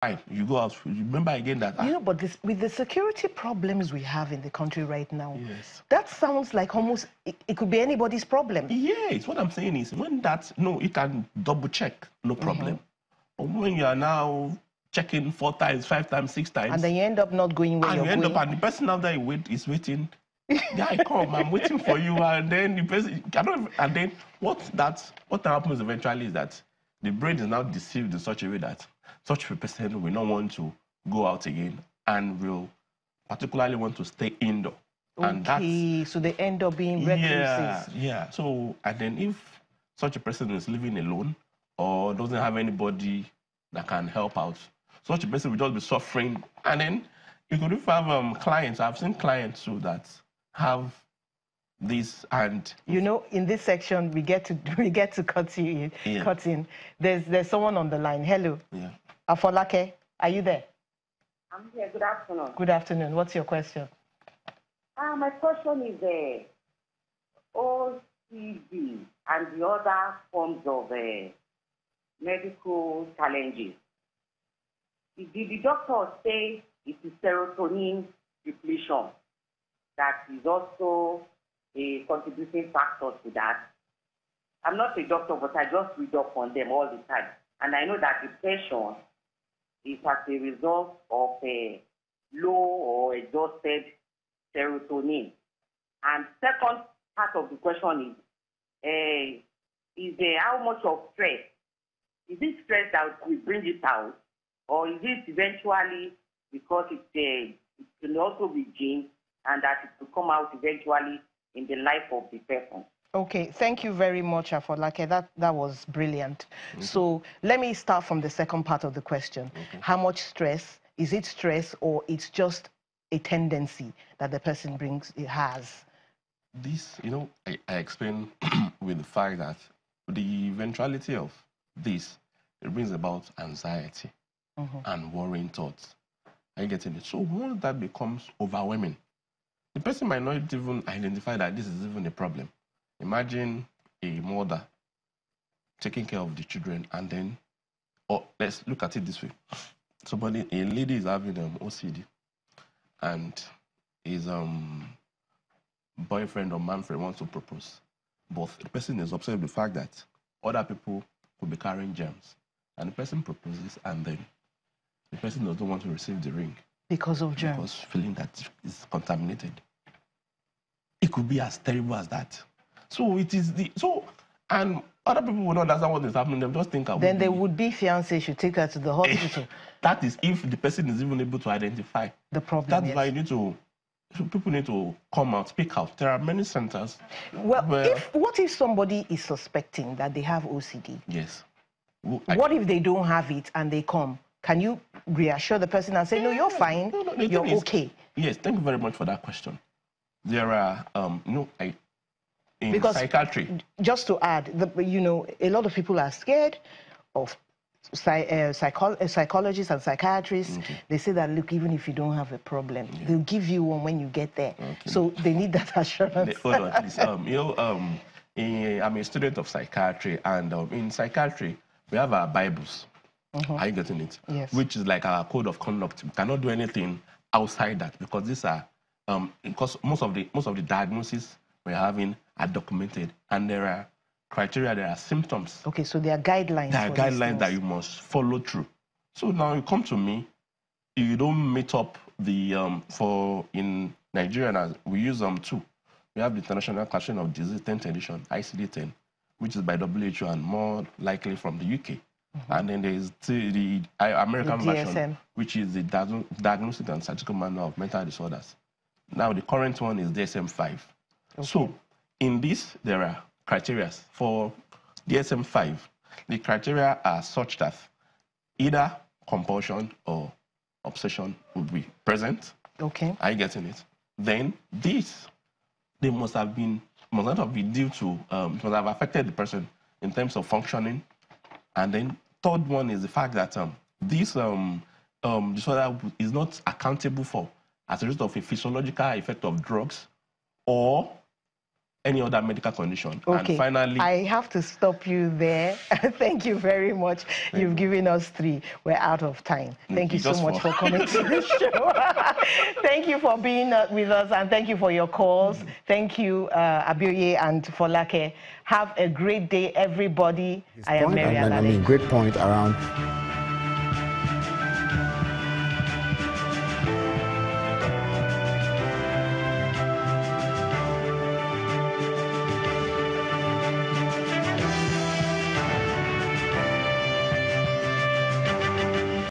fine. You go out. Remember again that... You know, but with the security problems we have in the country right now, yes, that sounds like almost, it could be anybody's problem. Yes, what I'm saying is, when that, no, you can double check, no problem. But when you are now checking 4 times, 5 times, 6 times... And then you end up not going where you're going. And the person after you wait is waiting. Guy, come, I'm waiting for you. And then the person cannot... And then what happens eventually is that the brain is now deceived in such a way that such a person will not want to go out again and will particularly want to stay indoor. Okay, and that's, so they end up being recluses. Yeah. So, and then if such a person is living alone or doesn't have anybody that can help out, such a person will just be suffering. And then you could have clients. I've seen clients too that have this, and you know, in this section we get to cut you in. Yeah. Cut in. There's someone on the line. Hello. Yeah. Afolake, are you there? I'm here. Good afternoon. Good afternoon. What's your question? My question is OCD and the other forms of medical challenges. Did the doctor say it is serotonin depletion that is also a contributing factor to that? I'm not a doctor, but I just read up on them all the time. And I know that depression is as a result of a low or exhausted serotonin. And second part of the question is how much of stress? Is it stress that will bring it out? Or is it eventually because it can also be genes and that it will come out eventually in the life of the person? Okay, thank you very much, Afolake. That was brilliant. So let me start from the second part of the question. How much stress? Is it stress or it's just a tendency that the person has? This, you know, I explained with the fact that the eventuality of this, it brings about anxiety and worrying thoughts. Are you getting it? So once that becomes overwhelming, the person might not even identify that this is even a problem. Imagine a mother taking care of the children and then, or let's look at it this way. A lady is having OCD and his boyfriend or manfriend wants to propose. But the person is upset with the fact that other people could be carrying germs. And the person proposes and then the person doesn't want to receive the ring. Because of germs? Because feeling that it's contaminated. It could be as terrible as that. So it is and other people will not understand what is happening. They just think. Then the would-be fiancé should take her to the hospital. That is if the person is even able to identify the problem. That's why people need to come out, speak out. There are many centers. Well, what if somebody is suspecting that they have OCD? Yes. What if they don't have it and they come? Can you reassure the person and say, no, you're fine, you're okay? Yes, thank you very much for that question. There are, in because psychiatry. Just to add, a lot of people are scared of psychologists and psychiatrists. They say that, look, even if you don't have a problem, they'll give you one when you get there. So they need that assurance. Hold on, please. I'm a student of psychiatry, and in psychiatry, we have our Bibles. Are you getting it? Yes. Which is like our code of conduct. We cannot do anything outside that because these are because most of the diagnoses we're having are documented, and there are criteria, there are symptoms. Okay, so there are guidelines. There are guidelines that you must follow through. So now you come to me, you don't meet up the in Nigeria we use two. We have the International Classification of Disease 10th edition, ICD-10, which is by WHO and more likely from the UK. And then there is the American version, which is the Diagnostic and Statistical Manual of Mental Disorders. Now the current one is DSM-5. Okay. So in this, there are criteria. For DSM-5, the criteria are such that either compulsion or obsession would be present. Okay. Are you getting it? Then they must not have been due to, must have affected the person in terms of functioning. And then third one is the fact that this disorder is not accountable for as a result of a physiological effect of drugs or any other medical condition. Okay. And finally, I have to stop you there. Thank you very much. You've given us 3. We're out of time. Thank you so much for coming to the show. Thank you for being with us, and thank you for your calls. Thank you, Abioye and Folake. Have a great day, everybody. I am Mary Alade. Great point around